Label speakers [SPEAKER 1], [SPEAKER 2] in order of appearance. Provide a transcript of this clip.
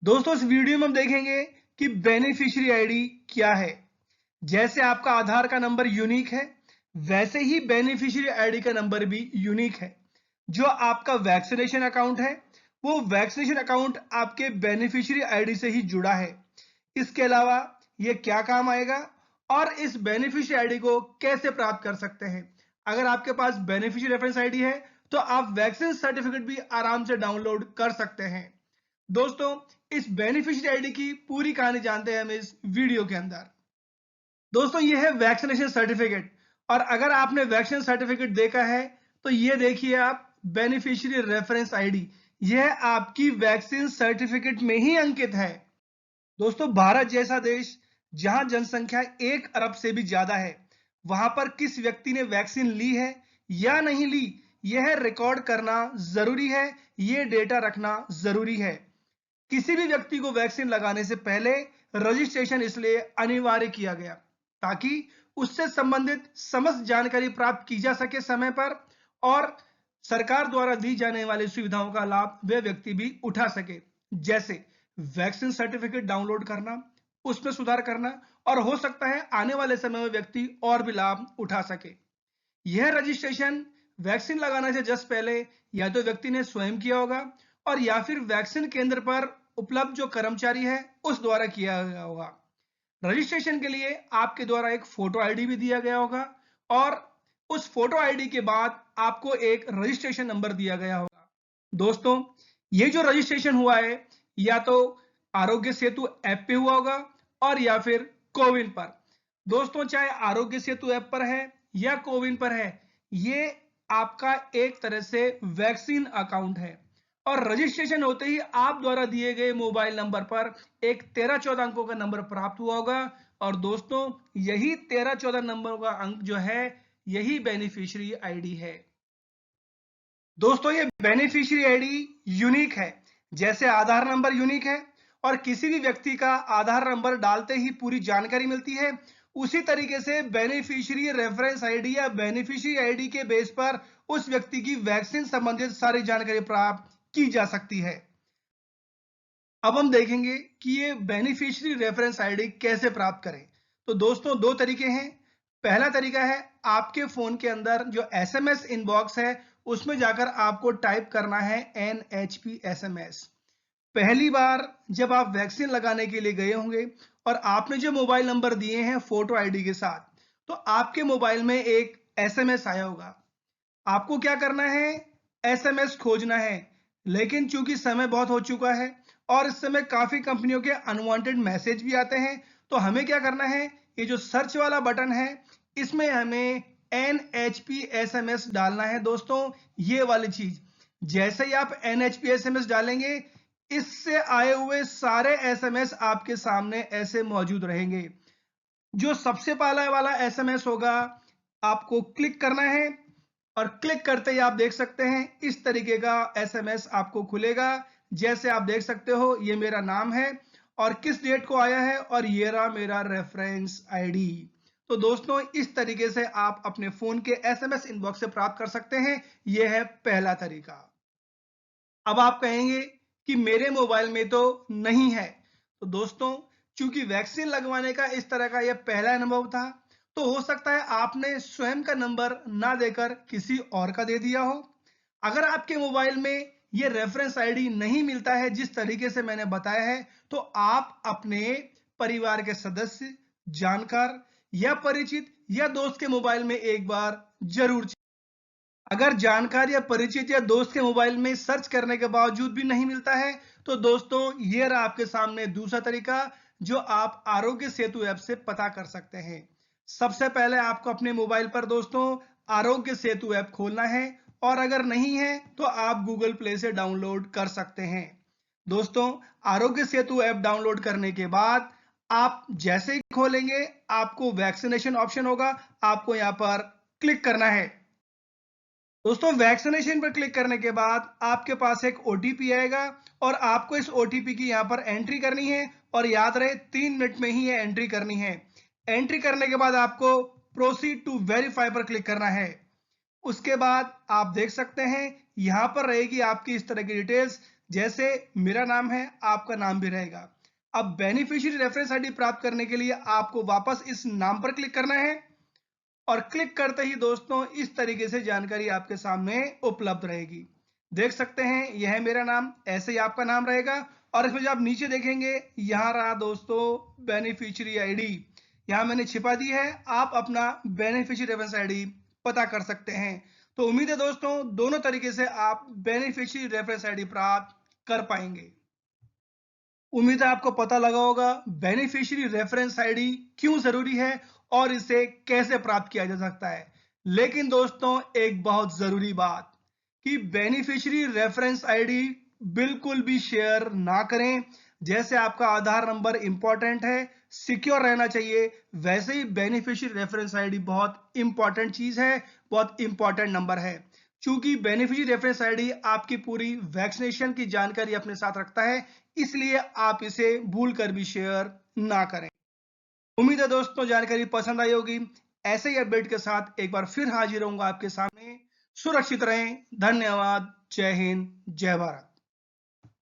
[SPEAKER 1] दोस्तों इस वीडियो में हम देखेंगे कि बेनिफिशियरी आईडी क्या है। जैसे आपका आधार का नंबर यूनिक है, वैसे ही बेनिफिशियरी आईडी का नंबर भी यूनिक है। जो आपका वैक्सीनेशन अकाउंट है, वो वैक्सीनेशन अकाउंट आपके बेनिफिशियरी आईडी से ही जुड़ा है। इसके अलावा ये क्या काम आएगा और इस बेनिफिशियरी आईडी को कैसे प्राप्त कर सकते हैं। अगर आपके पास बेनिफिशियरी रेफरेंस आईडी है तो आप वैक्सीन सर्टिफिकेट भी आराम से डाउनलोड कर सकते हैं। दोस्तों इस बेनिफिशियरी आईडी की पूरी कहानी जानते हैं हम इस वीडियो के अंदर। दोस्तों ये है वैक्सीनेशन सर्टिफिकेट, और अगर आपने वैक्सीन सर्टिफिकेट देखा है तो ये देखिए आप बेनिफिशियरी रेफरेंस आईडी, यह आपकी वैक्सीन सर्टिफिकेट में ही अंकित है। दोस्तों भारत जैसा देश जहां जनसंख्या 1 अरब से भी ज्यादा है, वहां पर किस व्यक्ति ने वैक्सीन ली है या नहीं ली, यह रिकॉर्ड करना जरूरी है, यह डेटा रखना जरूरी है। किसी भी व्यक्ति को वैक्सीन लगाने से पहले रजिस्ट्रेशन इसलिए अनिवार्य किया गया ताकि उससे संबंधित समस्त जानकारी प्राप्त की जा सके समय पर, और सरकार द्वारा दी जाने वाली सुविधाओं का लाभ वह व्यक्ति भी उठा सके, जैसे वैक्सीन सर्टिफिकेट डाउनलोड करना, उसमें सुधार करना, और हो सकता है आने वाले समय में व्यक्ति और भी लाभ उठा सके। यह रजिस्ट्रेशन वैक्सीन लगाने से जस्ट पहले या तो व्यक्ति ने स्वयं किया होगा और या फिर वैक्सीन केंद्र पर उपलब्ध जो कर्मचारी है उस द्वारा किया गया होगा। रजिस्ट्रेशन के लिए आपके द्वारा एक फोटो आईडी भी दिया गया होगा, और उस फोटो आईडी के बाद आपको एक रजिस्ट्रेशन नंबर दिया गया होगा। दोस्तों ये जो रजिस्ट्रेशन हुआ है या तो आरोग्य सेतु ऐप पे हुआ होगा और या फिर कोविन पर। दोस्तों चाहे आरोग्य सेतु ऐप पर है या कोविन पर है, ये आपका एक तरह से वैक्सीन अकाउंट है, और रजिस्ट्रेशन होते ही आप द्वारा दिए गए मोबाइल नंबर पर एक 13-14 अंकों का नंबर प्राप्त हुआ होगा। और दोस्तों यही 13-14 नंबर का अंक जो है, यही बेनिफिशियरी आईडी है। दोस्तों ये बेनिफिशियरी आईडी यूनिक है, जैसे आधार नंबर यूनिक है और किसी भी व्यक्ति का आधार नंबर डालते ही पूरी जानकारी मिलती है, उसी तरीके से बेनिफिशियरी रेफरेंस आईडी या बेनिफिशियरी आईडी के बेस पर उस व्यक्ति की वैक्सीन संबंधित सारी जानकारी प्राप्त की जा सकती है। अब हम देखेंगे कि ये बेनिफिशियरी रेफरेंस आईडी कैसे प्राप्त करें। तो दोस्तों दो तरीके हैं। पहला तरीका है आपके फोन के अंदर जो एसएमएस इनबॉक्स है उसमें जाकर आपको टाइप करना है NHP SMS। पहली बार जब आप वैक्सीन लगाने के लिए गए होंगे और आपने जो मोबाइल नंबर दिए हैं फोटो आईडी के साथ, तो आपके मोबाइल में एक एसएमएस आया होगा। आपको क्या करना है, एसएमएस खोजना है। लेकिन चूंकि समय बहुत हो चुका है और इस समय काफी कंपनियों के अनवांटेड मैसेज भी आते हैं, तो हमें क्या करना है, ये जो सर्च वाला बटन है इसमें हमें NHP SMS डालना है। दोस्तों ये वाली चीज, जैसे ही आप NHP SMS डालेंगे, इससे आए हुए सारे एसएमएस आपके सामने ऐसे मौजूद रहेंगे। जो सबसे पहला वाला एसएमएस होगा, आपको क्लिक करना है, और क्लिक करते ही आप देख सकते हैं इस तरीके का एसएमएस आपको खुलेगा। जैसे आप देख सकते हो ये मेरा नाम है और किस डेट को आया है, और ये रहा मेरा रेफरेंस आईडी। तो दोस्तों इस तरीके से आप अपने फोन के एसएमएस इनबॉक्स से प्राप्त कर सकते हैं। यह है पहला तरीका। अब आप कहेंगे कि मेरे मोबाइल में तो नहीं है। तो दोस्तों चूंकि वैक्सीन लगवाने का इस तरह का यह पहला अनुभव था, तो हो सकता है आपने स्वयं का नंबर ना देकर किसी और का दे दिया हो। अगर आपके मोबाइल में यह रेफरेंस आईडी नहीं मिलता है जिस तरीके से मैंने बताया है, तो आप अपने परिवार के सदस्य, जानकार या परिचित या दोस्त के मोबाइल में एक बार जरूर। अगर जानकार या परिचित या दोस्त के मोबाइल में सर्च करने के बावजूद भी नहीं मिलता है, तो दोस्तों ये रहा आपके सामने दूसरा तरीका जो आप आरोग्य सेतु ऐप से पता कर सकते हैं। सबसे पहले आपको अपने मोबाइल पर दोस्तों आरोग्य सेतु ऐप खोलना है, और अगर नहीं है तो आप गूगल प्ले से डाउनलोड कर सकते हैं। दोस्तों आरोग्य सेतु ऐप डाउनलोड करने के बाद आप जैसे ही खोलेंगे, आपको वैक्सीनेशन ऑप्शन होगा, आपको यहां पर क्लिक करना है। दोस्तों वैक्सीनेशन पर क्लिक करने के बाद आपके पास एक ओटीपी आएगा, और आपको इस ओटीपी की यहां पर एंट्री करनी है, और याद रहे 3 मिनट में ही ये एंट्री करनी है। एंट्री करने के बाद आपको प्रोसीड टू वेरीफाई पर क्लिक करना है। उसके बाद आप देख सकते हैं यहां पर रहेगी आपकी इस तरह की डिटेल्स, जैसे मेरा नाम है, आपका नाम भी रहेगा। अब बेनिफिशियरी रेफरेंस आईडी प्राप्त करने के लिए आपको वापस इस नाम पर क्लिक करना है और क्लिक करते ही दोस्तों इस तरीके से जानकारी आपके सामने उपलब्ध रहेगी। देख सकते हैं यह है मेरा नाम, ऐसे ही आपका नाम रहेगा और इसमें जब आप नीचे देखेंगे यहाँ रहा दोस्तों बेनिफिशियरी आईडी, यहाँ मैंने छिपा दी है। आप अपना बेनिफिशियरी रेफरेंस आईडी पता कर सकते हैं। तो उम्मीद है दोस्तों दोनों तरीके से आप बेनिफिशियरी रेफरेंस आईडी प्राप्त कर पाएंगे। उम्मीद है आपको पता लगा होगा बेनिफिशियरी रेफरेंस आईडी क्यों जरूरी है और इसे कैसे प्राप्त किया जा सकता है। लेकिन दोस्तों एक बहुत जरूरी बात कि बेनिफिशियरी रेफरेंस आईडी बिल्कुल भी शेयर ना करें। जैसे आपका आधार नंबर इंपॉर्टेंट है, सिक्योर रहना चाहिए, वैसे ही बेनिफिशियरी रेफरेंस आईडी बहुत इंपॉर्टेंट चीज है, बहुत इंपॉर्टेंट नंबर है। चूंकि बेनिफिशियरी रेफरेंस आईडी आपकी पूरी वैक्सीनेशन की जानकारी अपने साथ रखता है, इसलिए आप इसे भूल कर भी शेयर ना करें। उम्मीद है दोस्तों जानकारी पसंद आई होगी। ऐसे ही अपडेट के साथ एक बार फिर हाजिर होऊंगा आपके सामने। सुरक्षित रहें। धन्यवाद। जय हिंद, जय भारत।